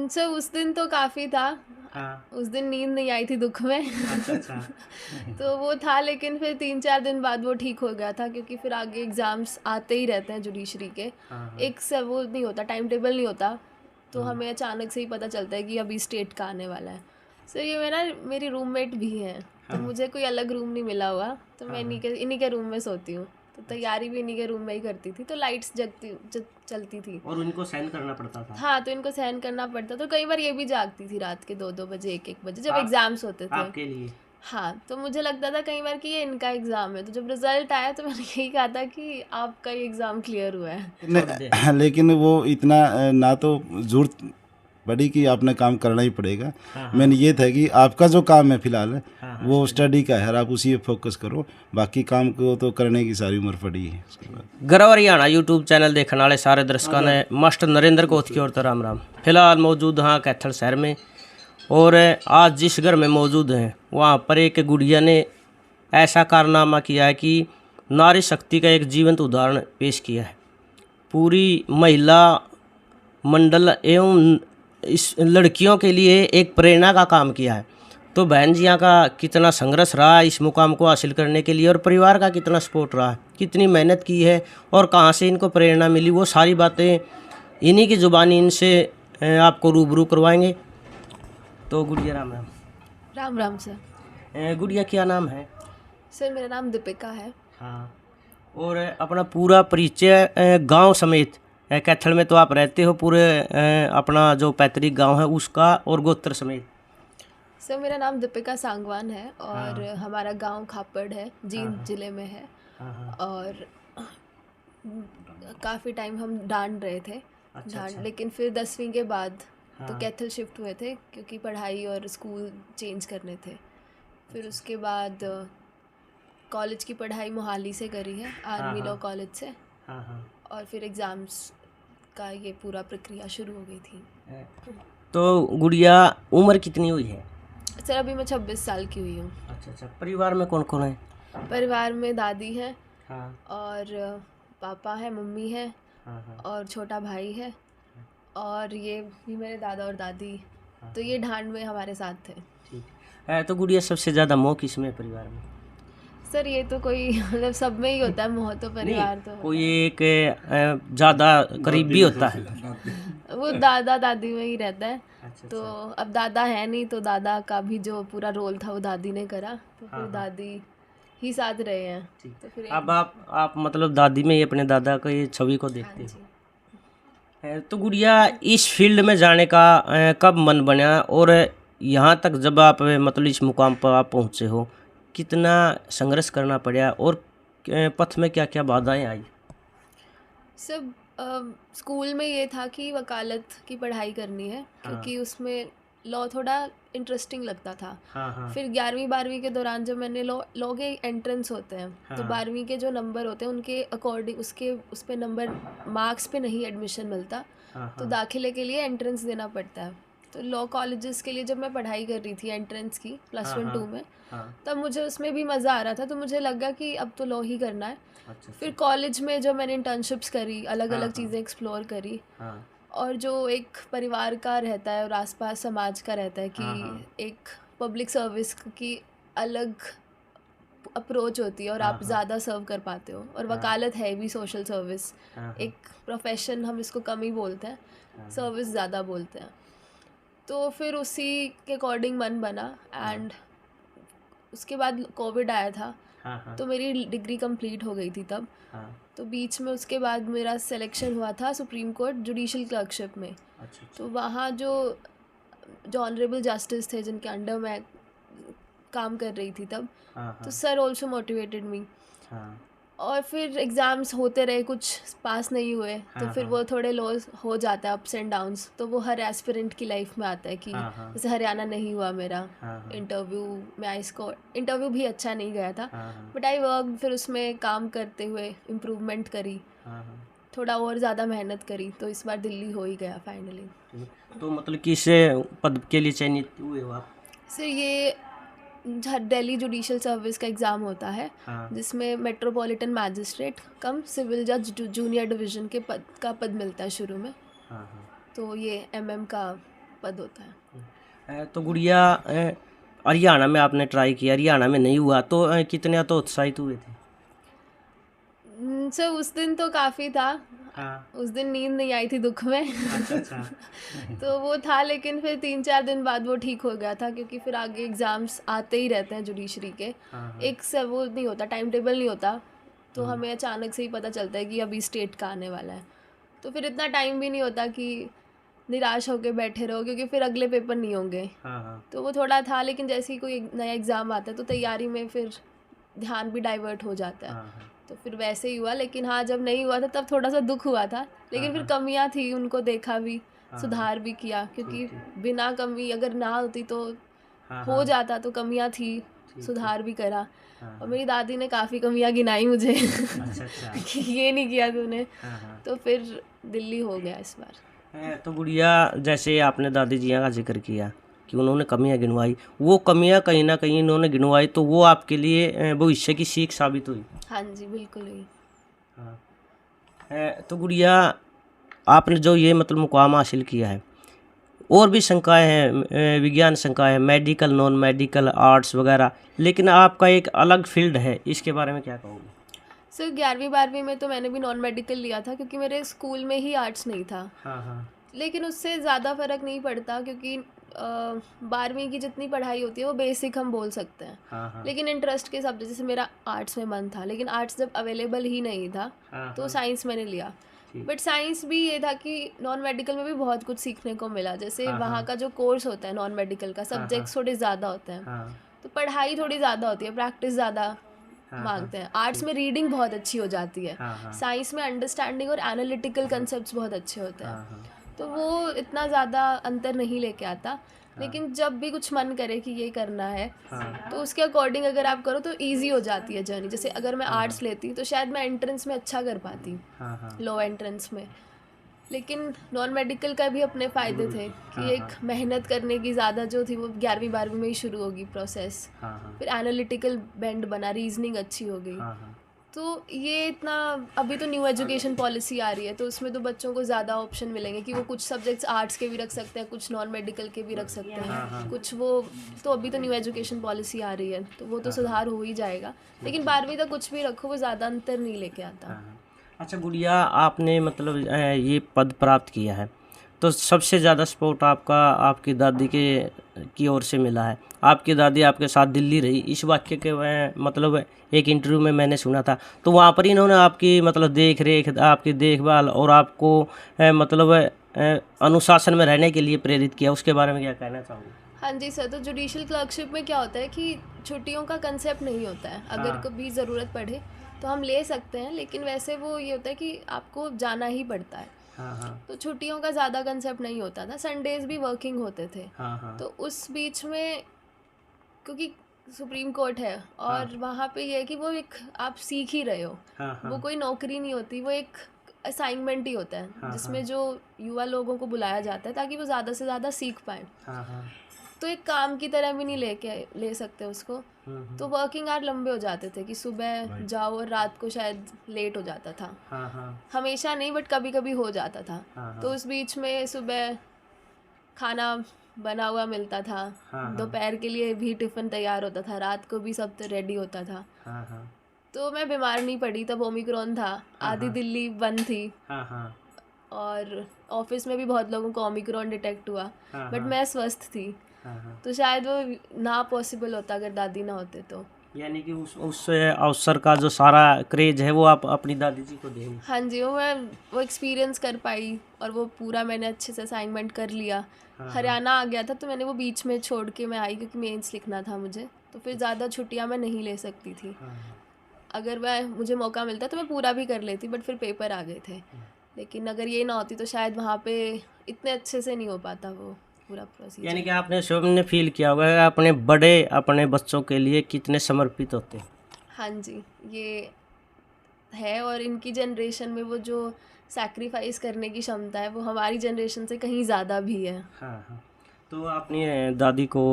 Sir उस दिन तो काफ़ी था। हाँ। उस दिन नींद नहीं आई थी दुख में। अच्छा। तो वो था, लेकिन फिर 3-4 दिन बाद वो ठीक हो गया था, क्योंकि फिर आगे एग्ज़ाम्स आते ही रहते हैं जुडिशरी के। हाँ, हाँ। एक से वो नहीं होता, टाइम टेबल नहीं होता, तो हुँ। हमें अचानक से ही पता चलता है कि अभी स्टेट का आने वाला है। सर ये मेरी रूममेट भी हैं, तो हाँ। मुझे कोई अलग रूम नहीं मिला हुआ, तो मैं हाँ, हाँ। इन्हीं के रूम में सोती हूँ। तो अच्छा। तैयारी भी इन्हीं के रूम में ही करती थी, तो लाइट्स चलती थी। और उनको सहन करना पड़ता था? हाँ, तो इनको सहन करना पड़ता, तो कई बार ये भी जागती थी रात के 2-2 बजे, 1-1 बजे, जब आप एग्ज़ाम्स होते थे। आपके लिए? हाँ, तो मुझे लगता था कई बार कि ये इनका एग्ज़ाम है, तो जब रिज़ल्ट आया तो मैंने यही कहा था कि आपका ये एग्ज़ाम क्लियर हुआ है। छोड़ दे। लेकिन वो इतना ना तो ज़रूरत पड़ी कि आपने काम करना ही पड़ेगा। हाँ, हाँ। मैंने ये था कि आपका जो काम है फ़िलहाल हाँ, हाँ, वो स्टडी का है और आप उसी पे फोकस करो, बाकी काम को तो करने की सारी उम्र पड़ी है उसके बाद। गर्व हरियाणा यूट्यूब चैनल देखने वाले सारे दर्शकों ने मास्टर नरेंद्र कोथ की ओर तो राम राम। फिलहाल मौजूद हाँ कैथल शहर में, और आज जिस घर में मौजूद हैं वहाँ पर एक गुड़िया ने ऐसा कारनामा किया है कि नारी शक्ति का एक जीवंत उदाहरण पेश किया है। पूरी महिला मंडल एवं इस लड़कियों के लिए एक प्रेरणा का काम किया है। तो बहन जियाँ का कितना संघर्ष रहा इस मुकाम को हासिल करने के लिए, और परिवार का कितना सपोर्ट रहा, कितनी मेहनत की है और कहाँ से इनको प्रेरणा मिली, वो सारी बातें इन्हीं की ज़ुबानी इनसे आपको रूबरू करवाएंगे। तो गुड़िया राम राम। राम राम सर। गुड़िया क्या नाम है? सर मेरा नाम दीपिका है। हाँ। और अपना पूरा परिचय गांव समेत, कैथल में तो आप रहते हो, पूरे अपना जो पैतृक गांव है उसका और गोत्र समेत। सर मेरा नाम दीपिका सांगवान है, और हाँ। हमारा गांव खापड़ है, जींद हाँ। ज़िले में है। हाँ, हाँ। और काफ़ी टाइम हम डांड रहे थे। अच्छा। लेकिन फिर 10वीं के बाद तो हाँ। कैथल शिफ्ट हुए थे, क्योंकि पढ़ाई और स्कूल चेंज करने थे। फिर उसके बाद कॉलेज की पढ़ाई मोहाली से करी है, आर्मी लॉ कॉलेज से। हाँ, हाँ। और फिर एग्ज़ाम्स का ये पूरा प्रक्रिया शुरू हो गई थी। तो गुड़िया उम्र कितनी हुई है? सर अभी मैं 26 साल की हुई हूँ। अच्छा। परिवार में कौन कौन है? परिवार में दादी है, हाँ। और पापा है, मम्मी है, हाँ, हाँ। और छोटा भाई है, और ये भी मेरे दादा और दादी। तो ये ढांड में हमारे साथ थे। ठीक है। तो गुड़िया सबसे ज़्यादा मोह किसमें है परिवार में? सर ये तो कोई मतलब सब में ही होता है मोह, तो परिवार तो कोई एक ज़्यादा करीब भी होता है। वो दादा दादी में ही रहता है। अच्छा। तो अब दादा है नहीं, तो दादा का भी जो पूरा रोल था वो दादी ने करा, तो फिर हाँ। दादी ही साथ रहे हैं। तो फिर अब आप मतलब दादी में ही अपने दादा को ये छवि को हाँ देखते जी। हो। तो गुड़िया इस फील्ड में जाने का कब मन बना, और यहाँ तक जब आप मतलब इस मुकाम पर आप पहुँचे हो, कितना संघर्ष करना पड़ा, और पथ में क्या क्या बाधाएं आई? सब स्कूल में ये था कि वकालत की पढ़ाई करनी है, क्योंकि उसमें लॉ थोड़ा इंटरेस्टिंग लगता था। हाँ। फिर 11वीं-12वीं के दौरान जब मैंने लॉ के एंट्रेंस होते हैं, तो 12वीं के जो नंबर होते हैं उनके अकॉर्डिंग उस पे नंबर, मार्क्स पे नहीं एडमिशन मिलता। तो दाखिले के लिए एंट्रेंस देना पड़ता है। तो लॉ कॉलेजेस के लिए जब मैं पढ़ाई कर रही थी एंट्रेंस की +1-2 में, तब मुझे उसमें भी मज़ा आ रहा था, तो मुझे लगा कि अब तो लॉ ही करना है। फिर कॉलेज में जब मैंने इंटर्नशिप्स करी, अलग अलग चीज़ें एक्सप्लोर करी, और जो एक परिवार का रहता है और आसपास समाज का रहता है कि एक पब्लिक सर्विस की अलग अप्रोच होती है और आप ज़्यादा सर्व कर पाते हो, और वकालत है भी सोशल सर्विस, एक प्रोफेशन हम इसको कम ही बोलते हैं, सर्विस ज़्यादा बोलते हैं। तो फिर उसी के अकॉर्डिंग मन बना, एंड उसके बाद कोविड आया था, तो मेरी डिग्री कंप्लीट हो गई थी तब। तो बीच में उसके बाद मेरा सिलेक्शन हुआ था सुप्रीम कोर्ट जुडिशल क्लर्कशिप में। तो वहाँ जो ऑनरेबल जस्टिस थे जिनके अंडर मैं काम कर रही थी तब, तो सर ऑल्सो मोटिवेटेड मी। और फिर एग्ज़ाम्स होते रहे, कुछ पास नहीं हुए, तो फिर वो थोड़े लॉस हो जाता है, अप्स एंड डाउन्स, तो वो हर एस्पिरेंट की लाइफ में आता है कि जैसे हरियाणा नहीं हुआ मेरा इंटरव्यू में, इंटरव्यू भी अच्छा नहीं गया था, बट आई वर्क, फिर उसमें काम करते हुए इम्प्रूवमेंट करी, थोड़ा और ज़्यादा मेहनत करी, तो इस बार दिल्ली हो ही गया फाइनली। तो मतलब किस पद के लिए चयनित हुए हो आप? सर ये दिल्ली जुडिशल सर्विस का एग्ज़ाम होता है, जिसमें मेट्रोपॉलिटन मैजिस्ट्रेट कम सिविल जज जूनियर डिवीज़न के पद मिलता है शुरू में। तो ये MM का पद होता है। तो गुड़िया हरियाणा में आपने ट्राई किया, हरियाणा में नहीं हुआ तो कितने तो उत्साहित हुए थे? सर उस दिन तो काफ़ी था। हाँ। उस दिन नींद नहीं आई थी दुख में। अच्छा। तो वो था, लेकिन फिर 3-4 दिन बाद वो ठीक हो गया था, क्योंकि फिर आगे एग्ज़ाम्स आते ही रहते हैं जुडिशरी के। हाँ। एक से वो नहीं होता, टाइम टेबल नहीं होता, तो हमें अचानक से ही पता चलता है कि अभी स्टेट का आने वाला है। तो फिर इतना टाइम भी नहीं होता कि निराश होकर बैठे रहो, क्योंकि फिर अगले पेपर नहीं होंगे। हाँ। तो वो थोड़ा था, लेकिन जैसे ही कोई नया एग्ज़ाम आता है तो तैयारी में फिर ध्यान भी डाइवर्ट हो जाता है। हाँ। तो फिर वैसे ही हुआ, लेकिन हाँ जब नहीं हुआ था तब थोड़ा सा दुख हुआ था, लेकिन फिर कमियां थी उनको देखा भी, सुधार भी किया, क्योंकि बिना कमी अगर ना होती तो हो जाता, तो कमियां थी, सुधार भी करा। और मेरी दादी ने काफ़ी कमियां गिनाई मुझे कि ये नहीं किया तूने। तो फिर दिल्ली हो गया इस बार। तो गुड़िया, जैसे आपने दादी जी का जिक्र किया कि उन्होंने कमियां गिनवाई, वो कमियां कहीं ना कहीं इन्होंने गिनवाई तो वो आपके लिए भविष्य की सीख साबित हुई। हाँ जी, बिल्कुल ही। हाँ। तो गुड़िया, आपने जो ये मतलब मुकाम हासिल किया है, और भी शंकाएं हैं, विज्ञान शंकाएं, मेडिकल, नॉन मेडिकल, आर्ट्स वगैरह, लेकिन आपका एक अलग फील्ड है, इसके बारे में क्या कहोगे? सर 11वीं-12वीं में तो मैंने भी नॉन मेडिकल लिया था, क्योंकि मेरे स्कूल में ही आर्ट्स नहीं था। हाँ। लेकिन उससे ज़्यादा फ़र्क नहीं पड़ता, क्योंकि 12वीं की जितनी पढ़ाई होती है वो बेसिक हम बोल सकते हैं। हाँ। लेकिन इंटरेस्ट के सब्जेक्ट, जैसे मेरा आर्ट्स में मन था, लेकिन आर्ट्स जब अवेलेबल ही नहीं था तो साइंस मैंने लिया। बट साइंस भी ये था कि नॉन मेडिकल में भी बहुत कुछ सीखने को मिला। जैसे वहाँ का जो कोर्स होता है नॉन मेडिकल का, सब्जेक्ट्स थोड़े ज़्यादा होते हैं, तो पढ़ाई थोड़ी ज़्यादा होती है, प्रैक्टिस ज़्यादा मांगते हैं। आर्ट्स में रीडिंग बहुत अच्छी हो जाती है, साइंस में अंडरस्टैंडिंग और एनालिटिकल कंसेप्ट्स बहुत अच्छे होते हैं, तो वो इतना ज़्यादा अंतर नहीं लेके आता। लेकिन जब भी कुछ मन करे कि ये करना है, तो उसके अकॉर्डिंग अगर आप करो तो इजी हो जाती है जर्नी। जैसे अगर मैं आर्ट्स लेती तो शायद मैं एंट्रेंस में अच्छा कर पाती, लो एंट्रेंस में। लेकिन नॉन मेडिकल का भी अपने फ़ायदे थे कि एक मेहनत करने की ज़्यादा जो थी वो 11वीं-12वीं में ही शुरू होगी प्रोसेस। फिर एनालिटिकल बेंड बना, रीजनिंग अच्छी हो गई। तो ये इतना, अभी तो न्यू एजुकेशन पॉलिसी आ रही है, तो उसमें तो बच्चों को ज़्यादा ऑप्शन मिलेंगे कि वो कुछ सब्जेक्ट्स आर्ट्स के भी रख सकते हैं, कुछ नॉन मेडिकल के भी रख सकते हैं, कुछ वो। तो अभी तो न्यू एजुकेशन पॉलिसी आ रही है, तो वो तो सुधार हो ही जाएगा। लेकिन 12वीं तक कुछ भी रखो, वो ज़्यादा अंतर नहीं लेके आता। अच्छा गुड़िया, आपने मतलब ये पद प्राप्त किया है, तो सबसे ज़्यादा सपोर्ट आपका आपकी दादी की ओर से मिला है। आपकी दादी आपके साथ दिल्ली रही, इस वाक्य के मतलब एक इंटरव्यू में मैंने सुना था, तो वहाँ पर इन्होंने आपकी मतलब देख रेख, आपकी देखभाल और आपको मतलब अनुशासन में रहने के लिए प्रेरित किया, उसके बारे में क्या कहना चाहोगे? हाँ जी सर, तो जुडिशल क्लर्कशिप में क्या होता है कि छुट्टियों का कंसेप्ट नहीं होता है। अगर कभी ज़रूरत पड़े तो हम ले सकते हैं, लेकिन वैसे वो ये होता है कि आपको जाना ही पड़ता है। तो छुट्टियों का ज़्यादा कंसेप्ट नहीं होता था, संडेज़ भी वर्किंग होते थे। तो उस बीच में, क्योंकि सुप्रीम कोर्ट है और वहाँ पे ये है कि वो एक आप सीख ही रहे हो, वो कोई नौकरी नहीं होती, वो एक असाइनमेंट ही होता है जिसमें जो युवा लोगों को बुलाया जाता है ताकि वो ज़्यादा से ज़्यादा सीख पाएँ। तो एक काम की तरह भी नहीं ले सकते उसको। तो वर्किंग आवर लंबे हो जाते थे कि सुबह जाओ और रात को शायद लेट हो जाता था। हमेशा नहीं, बट कभी कभी हो जाता था। तो उस बीच में सुबह खाना बना हुआ मिलता था, दोपहर के लिए भी टिफ़िन तैयार होता था, रात को भी सब रेडी होता था। तो मैं बीमार नहीं पड़ी, तब ओमिक्रॉन था, आधी दिल्ली बंद थी, और ऑफिस में भी बहुत लोगों को ओमिक्रॉन डिटेक्ट हुआ, बट मैं स्वस्थ थी। तो शायद वो ना पॉसिबल होता अगर दादी ना होते तो। यानी कि उस अवसर का जो सारा क्रेज है वो आप अपनी दादी जी को देंगे। हाँ जी, वो एक्सपीरियंस कर पाई, और वो पूरा मैंने अच्छे से असाइनमेंट कर लिया। हरियाणा आ गया था तो मैंने वो बीच में छोड़ के मैं आई, क्योंकि मेंस लिखना था मुझे, तो फिर ज़्यादा छुट्टियाँ मैं नहीं ले सकती थी। अगर मुझे मौका मिलता तो मैं पूरा भी कर लेती, बट फिर पेपर आ गए थे। लेकिन अगर ये ना होती तो शायद वहाँ पे इतने अच्छे से नहीं हो पाता वो पूरा प्रोसीजर। यानी कि आपने स्वयं ने फील किया होगा अपने बच्चों के लिए कितने समर्पित होते हैं। हाँ जी, ये है, और इनकी जनरेशन में वो जो सैक्रिफाइस करने की क्षमता है वो हमारी जनरेशन से कहीं ज़्यादा भी है। तो अपनी दादी को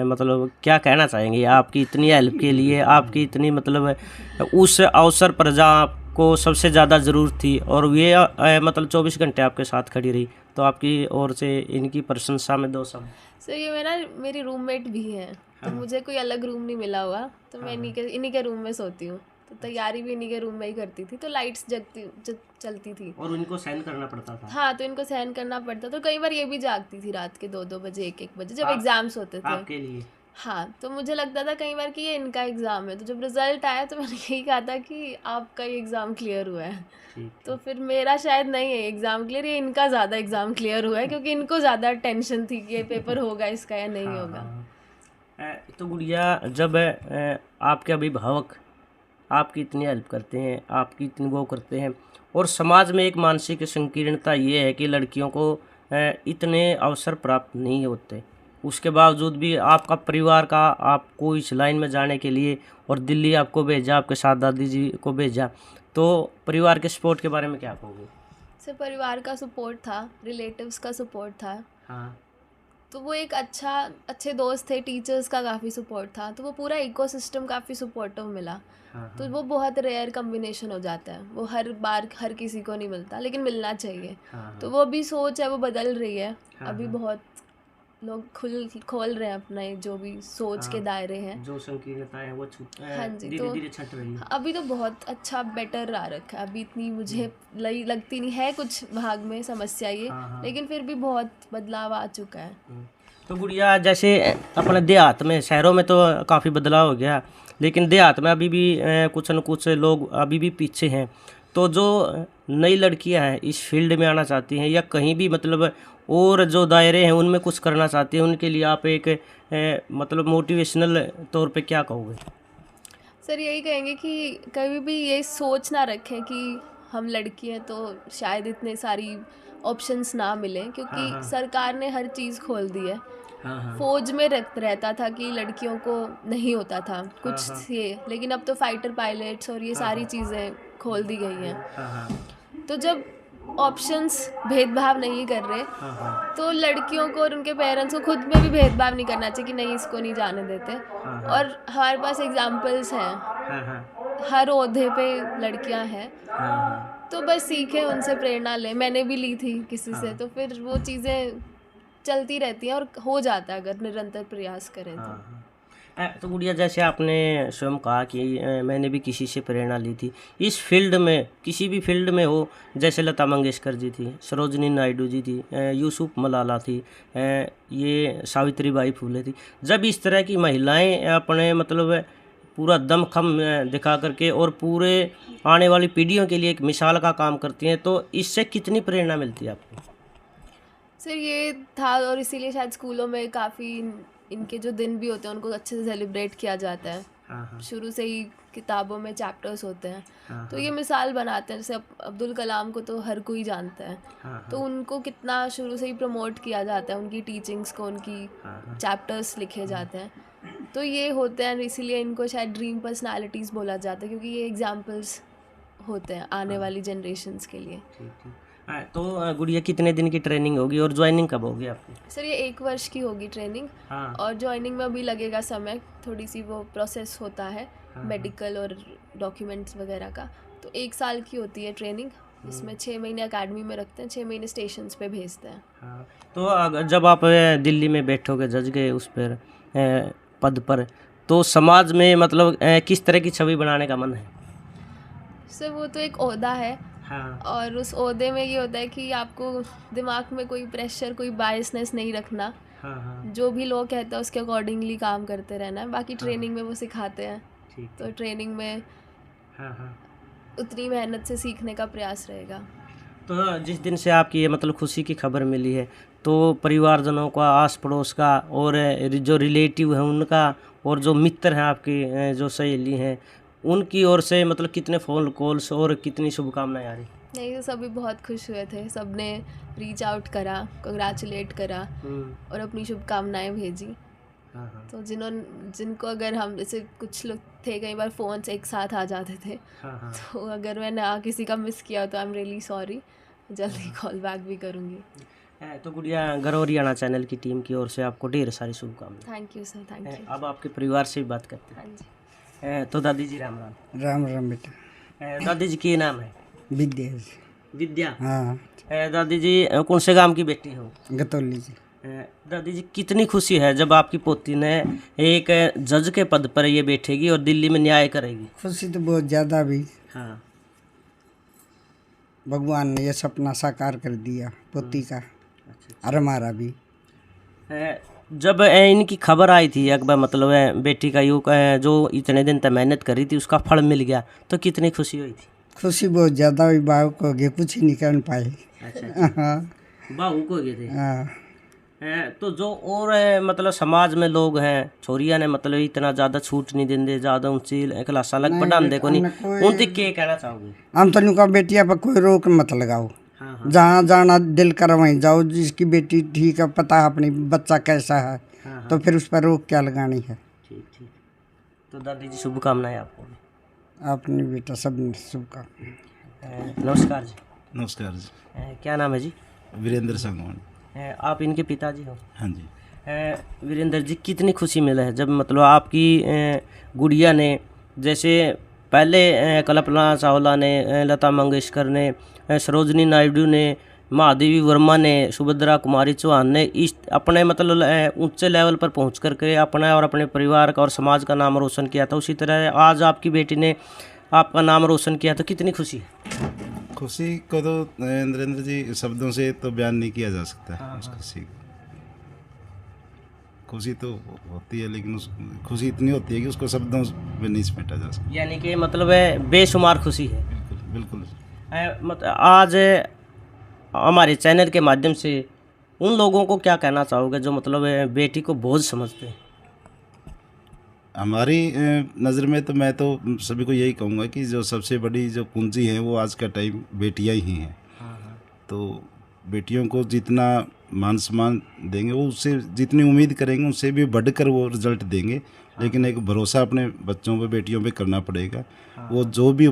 मतलब क्या कहना चाहेंगे आपकी इतनी हेल्प के लिए, आपकी इतनी मतलब उस अवसर पर जहाँ को सबसे ज़्यादा ज़रूरत थी और ये मतलब 24 घंटे आपके साथ खड़ी रही, तो आपकी ओर से इनकी प्रशंसा में 2 शब्द। सर ये मेरी रूममेट भी है, तो मुझे कोई अलग रूम नहीं मिला हुआ, तो मैं इन्हीं के रूम में सोती हूँ। तो तैयारी भी इन्हीं के रूम में ही करती थी, तो लाइट्स चलती थी और उनको सहन करना पड़ता था। हाँ, तो इनको सहन करना पड़ता, तो कई बार ये भी जागती थी रात के 2-2 बजे 1-1 बजे जब एग्ज़ाम्स होते थे आपके लिए। हाँ, तो मुझे लगता था कई बार कि ये इनका एग्ज़ाम है, तो जब रिज़ल्ट आया तो मैंने यही कहा था कि आपका ही एग्ज़ाम क्लियर हुआ है। तो फिर मेरा शायद नहीं है एग्ज़ाम क्लियर, ये इनका ज़्यादा एग्ज़ाम क्लियर हुआ है, क्योंकि इनको ज़्यादा टेंशन थी कि ये पेपर होगा इसका या नहीं होगा। तो गुड़िया, जब आपके अभिभावक आपकी इतनी हेल्प करते हैं, आपकी इतनी वो करते हैं, और समाज में एक मानसिक संकीर्णता ये है कि लड़कियों को इतने अवसर प्राप्त नहीं होते, उसके बावजूद भी आपका परिवार का आपको इस लाइन में जाने के लिए और दिल्ली आपको भेजा, आपके साथ दादी जी को भेजा, तो परिवार के सपोर्ट के बारे में क्या कहोगे? सर परिवार का सपोर्ट था, रिलेटिव्स का सपोर्ट था। हाँ, तो वो एक अच्छे दोस्त थे, टीचर्स का काफ़ी सपोर्ट था, तो वो पूरा इकोसिस्टम काफ़ी सपोर्टिव मिला। तो वो बहुत रेयर कम्बिनेशन हो जाता है, वो हर बार हर किसी को नहीं मिलता, लेकिन मिलना चाहिए। तो वो अभी सोच है वो बदल रही है, अभी बहुत लोग खोल रहे हैं अपने जो भी सोच के दायरे हैं, जो संकीर्णता है वो हाँ जी, धीरे तो धीरे छट रही है। अभी तो बहुत अच्छा बेटर आ रखा है, अभी इतनी मुझे लगती नहीं है कुछ भाग में समस्या ये, लेकिन फिर भी बहुत बदलाव आ चुका है। तो गुड़िया, जैसे अपने देहात में, शहरों में तो काफ़ी बदलाव हो गया, लेकिन देहात में अभी भी कुछ न कुछ लोग अभी भी पीछे हैं, तो जो नई लड़कियां हैं इस फील्ड में आना चाहती हैं या कहीं भी मतलब और जो दायरे हैं उनमें कुछ करना चाहती हैं, उनके लिए आप एक मतलब मोटिवेशनल तौर पे क्या कहोगे? सर यही कहेंगे कि कभी भी ये सोच ना रखें कि हम लड़की हैं तो शायद इतने सारी ऑप्शंस ना मिलें, क्योंकि सरकार ने हर चीज़ खोल दी है। फौज में रहता था कि लड़कियों को नहीं होता था कुछ ये, लेकिन अब तो फाइटर पायलट्स और ये सारी चीज़ें खोल दी गई हैं। तो जब ऑप्शंस भेदभाव नहीं कर रहे, तो लड़कियों को और उनके पेरेंट्स को खुद में भी भेदभाव नहीं करना चाहिए कि नहीं इसको नहीं जाने देते। और हमारे पास एग्जाम्पल्स हैं, हर ओहदे पे लड़कियां हैं, तो बस सीखें, उनसे प्रेरणा लें। मैंने भी ली थी किसी से, तो फिर वो चीज़ें चलती रहती हैं और हो जाता है अगर निरंतर प्रयास करें तो। तो गुड़िया, जैसे आपने स्वयं कहा कि मैंने भी किसी से प्रेरणा ली थी इस फील्ड में, किसी भी फील्ड में हो, जैसे लता मंगेशकर जी थी, सरोजनी नायडू जी थी, यूसुफ मलाला थी, ये सावित्रीबाई फुले थी, जब इस तरह की महिलाएं अपने मतलब पूरा दमखम दिखा करके और पूरे आने वाली पीढ़ियों के लिए एक मिसाल का काम करती हैं, तो इससे कितनी प्रेरणा मिलती है आपको? सर ये था, और इसीलिए शायद स्कूलों में काफ़ी इनके जो दिन भी होते हैं उनको अच्छे से सेलिब्रेट किया जाता है। शुरू से ही किताबों में चैप्टर्स होते हैं, तो ये मिसाल बनाते हैं। जैसे अब्दुल कलाम को तो हर कोई जानता है, तो उनको कितना शुरू से ही प्रमोट किया जाता है, उनकी टीचिंग्स को, उनकी चैप्टर्स लिखे जाते हैं, तो ये होते हैं। इसीलिए इनको शायद ड्रीम पर्सनालिटीज़ बोला जाता है, क्योंकि ये एग्जाम्पल्स होते हैं आने वाली जनरेशन्स के लिए। तो गुड़िया, कितने दिन की ट्रेनिंग होगी और ज्वाइनिंग कब होगी आपकी? सर ये 1 वर्ष की होगी ट्रेनिंग, और ज्वाइनिंग में अभी लगेगा समय, थोड़ी सी वो प्रोसेस होता है मेडिकल और डॉक्यूमेंट्स वगैरह का, तो 1 साल की होती है ट्रेनिंग। इसमें 6 महीने अकेडमी में रखते हैं, 6 महीने स्टेशंस पे भेजते हैं। तो अगर जब आप दिल्ली में बैठोगे जज के उस पर पद पर, तो समाज में मतलब किस तरह की छवि बनाने का मन है? सर वो तो एक ओहदा है, और उस ओहदे में ये होता है कि आपको दिमाग में कोई प्रेशर, कोई बायसनेस नहीं रखना। जो भी लोग कहते हैं उसके अकॉर्डिंगली काम करते रहना है। बाकी ट्रेनिंग में वो सिखाते हैं, तो ट्रेनिंग में उतनी मेहनत से सीखने का प्रयास रहेगा। तो जिस दिन से आपकी ये मतलब खुशी की खबर मिली है, तो परिवारजनों का, आस पड़ोस का, और जो रिलेटिव हैं उनका, और जो मित्र हैं आपकी, जो सहेली हैं, उनकी ओर से मतलब कितने फ़ोन कॉल्स और कितनी शुभकामनाएं आ रही? नहीं, तो सभी बहुत खुश हुए थे, सबने रीच आउट करा, कांग्रेचुलेट करा और अपनी शुभकामनाएं भेजी। तो जिनको अगर हम, जैसे कुछ लोग थे कई बार फ़ोन्स एक साथ आ जाते थे, तो अगर मैंने किसी का मिस किया तो आई एम रियली सॉरी, जल्दी कॉल बैक भी करूँगी। तो गुड़िया, गर्व हरियाणा चैनल की टीम की ओर से आपको ढेर सारी शुभकामनाएं। Thank you sir, thank you. अब आपके परिवार से भी बात करते हैं। हाँ जी। तो दादी जी, राम राम। राम राम बेटा। दादी जी की नाम है? विद्या विद्या। हाँ दादी जी कौन से गांव की बेटी हो? गतौली जी। दादी जी कितनी खुशी है जब आपकी पोती ने एक जज के पद पर ये बैठेगी और दिल्ली में न्याय करेगी? खुशी तो बहुत ज़्यादा भी, हाँ। भगवान ने ये सपना साकार कर दिया पोती का और हमारा भी। जब इनकी खबर आई थी एक बार, मतलब बेटी का युग जो इतने दिन तक मेहनत करी थी उसका फल मिल गया, तो कितनी खुशी हुई थी? खुशी बहुत ज़्यादा हुई, बाबू को गए कुछ ही नहीं कर पाए। अच्छा। हाँ बाहू को गए थे। हाँ। तो जो और मतलब समाज में लोग हैं छोरिया ने मतलब इतना ज़्यादा छूट नहीं देंगे, ज़्यादा ऊंची क्लास अलग पढ़ाते को नहीं, उनसे क्या कहना चाहोगे? हम तो नुका बेटिया पर कोई रोक मत लगाओ। हाँ। जहाँ जाना दिल कर वहीं जाओ, जिसकी बेटी ठीक है, पता है अपनी बच्चा कैसा है, तो फिर उस पर रोक क्या लगानी है। ठीक ठीक। तो दादी जी शुभकामनाएं आपको। अपनी बेटा सब शुभकामनाएं। नमस्कार जी। नमस्कार जी। क्या नाम है जी? वीरेंद्र सांगवान। आप इनके पिताजी हो? हाँ जी। वीरेंद्र जी कितनी खुशी मिला है जब मतलब आपकी गुड़िया ने, जैसे पहले कल्पना चावला ने, लता मंगेशकर ने, सरोजनी नायडू ने, महादेवी वर्मा ने, सुभद्रा कुमारी चौहान ने इस अपने मतलब ऊंचे लेवल पर पहुंच करके अपना और अपने परिवार का और समाज का नाम रोशन किया था, उसी तरह आज आपकी बेटी ने आपका नाम रोशन किया, तो कितनी खुशी है? खुशी को तो नरेंद्र जी शब्दों से तो बयान नहीं किया जा सकता है। उस खुशी तो होती है, लेकिन उस खुशी इतनी होती है कि उसको शब्दों में नहीं समेटा जा सकता। यानी कि मतलब बेशुमार खुशी है। बिल्कुल बिल्कुल। मतलब आज हमारे चैनल के माध्यम से उन लोगों को क्या कहना चाहोगे जो मतलब बेटी को बोझ समझते हैं? हमारी नज़र में तो मैं तो सभी को यही कहूँगा कि जो सबसे बड़ी जो पूंजी है वो आज का टाइम बेटियां ही हैं। तो बेटियों को जितना मान सम्मान देंगे, वो उससे जितनी उम्मीद करेंगे उससे भी बढ़कर वो रिजल्ट देंगे। लेकिन एक भरोसा अपने बच्चों पे, बेटियों पे करना पड़ेगा। वो जो भी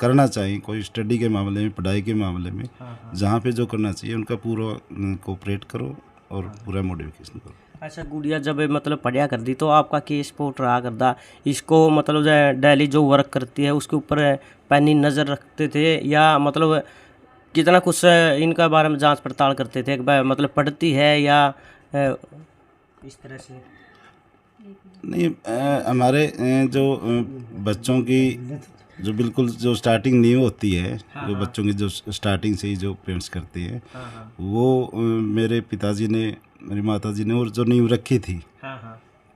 करना चाहिए, कोई स्टडी के मामले में, पढ़ाई के मामले में, जहाँ पे जो करना चाहिए उनका पूरा कोऑपरेट करो और पूरा मोटिवेशन करो। अच्छा, गुड़िया जब मतलब पढ़िया कर दी तो आपका क्या सपोर्ट रहा करता इसको, मतलब जो डेली जो वर्क करती है उसके ऊपर पैनी नज़र रखते थे, या मतलब कितना कुछ इनका बारे में जांच पड़ताल करते थे, मतलब पढ़ती है या इस तरह से? नहीं, हमारे जो बच्चों की जो बिल्कुल जो स्टार्टिंग नींव होती है, जो बच्चों की जो स्टार्टिंग से ही जो पेरेंट्स करते हैं, वो मेरे पिताजी ने, मेरी माता जी ने और जो नींव रखी थी,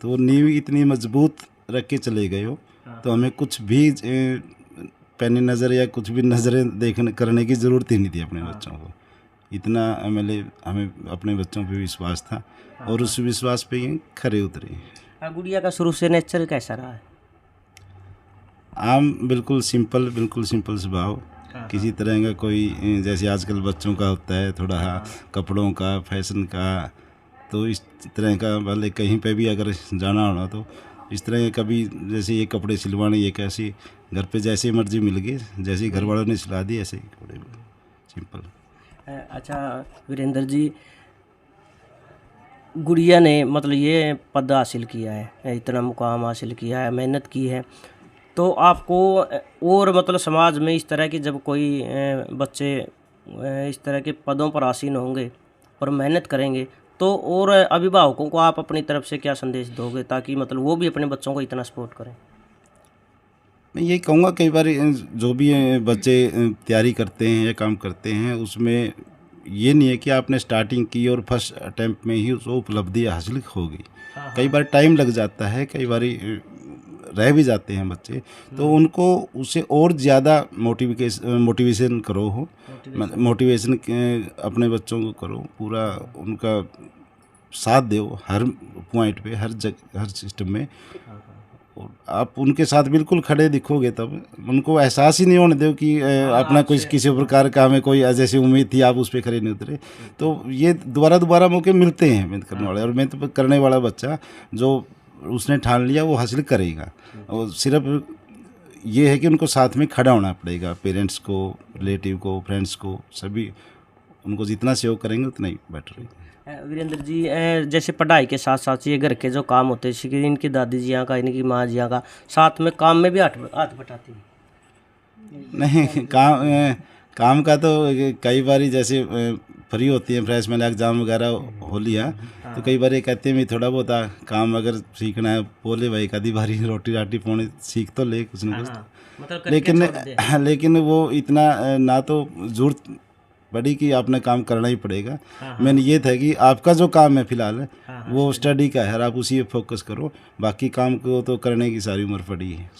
तो वो नींव इतनी मजबूत रख के चले गए हो, तो हमें कुछ भी पैनी नज़र या कुछ भी नज़रें देखने करने की ज़रूरत ही नहीं थी अपने बच्चों को। इतना हमें अपने बच्चों पे विश्वास था और उस विश्वास पे ही खरे उतरे। गुड़िया का शुरू से नेचर कैसा रहा है? आम, बिल्कुल सिंपल स्वभाव, किसी तरह का कोई जैसे आजकल बच्चों का होता है थोड़ा कपड़ों का, फैशन का, तो इस तरह का भले कहीं पे भी अगर जाना होना तो इस तरह के कभी जैसे ये कपड़े सिलवाने, ये कैसे घर पे जैसे मर्जी मिल गई, जैसे घर वालों ने सिला दी ऐसे ही कपड़े, सिंपल। अच्छा वीरेंद्र जी, गुड़िया ने मतलब ये पद हासिल किया है, इतना मुकाम हासिल किया है, मेहनत की है, तो आपको और मतलब समाज में इस तरह की जब कोई बच्चे इस तरह के पदों पर आसीन होंगे और मेहनत करेंगे, तो और अभिभावकों को आप अपनी तरफ से क्या संदेश दोगे ताकि मतलब वो भी अपने बच्चों को इतना सपोर्ट करें? मैं यही कहूँगा, कई बार जो भी बच्चे तैयारी करते हैं या काम करते हैं, उसमें ये नहीं है कि आपने स्टार्टिंग की और फर्स्ट अटैम्प्ट में ही उसको उपलब्धि हासिल हो गई। कई बार टाइम लग जाता है, कई बार रह भी जाते हैं बच्चे, तो उनको उससे और ज़्यादा मोटिवेशन करो, मोटिवेशन अपने बच्चों को करो, पूरा उनका साथ दो हर पॉइंट पे, हर सिस्टम में, और आप उनके साथ बिल्कुल खड़े दिखोगे तब उनको एहसास ही नहीं होने दो कि अपना कुछ किसी प्रकार का हमें कोई जैसी उम्मीद थी आप उस पर खड़े नहीं उतरे। तो ये दोबारा मौके मिलते हैं मेहनत करने वाले, और मेहनत करने वाला बच्चा जो उसने ठान लिया वो हासिल करेगा। और सिर्फ ये है कि उनको साथ में खड़ा होना पड़ेगा, पेरेंट्स को, रिलेटिव को, फ्रेंड्स को, सभी उनको जितना सहयोग करेंगे उतना ही बेटर है। वीरेंद्र जी, जैसे पढ़ाई के साथ साथ ये घर के जो काम होते हैं, इनकी दादी जी का, इनकी माँ जी का, साथ में काम में भी हाथ बटाती है? नहीं काम का तो कई बार जैसे फ्री होती है फ्रेशमैन एग्ज़ाम वगैरह हो लिया तो कई बार ये कहते हैं भी थोड़ा बहुत काम अगर सीखना है बोले भाई कभी बारी रोटी राटी पानी सीख तो ले कुछ ना कुछ मतलब लेकिन वो इतना ना तो जरूरत पड़ी कि आपने काम करना ही पड़ेगा। मैंने ये था कि आपका जो काम है फिलहाल वो स्टडी का है और आप उसी पे फोकस करो, बाकी काम को तो करने की सारी उम्र पड़ी है।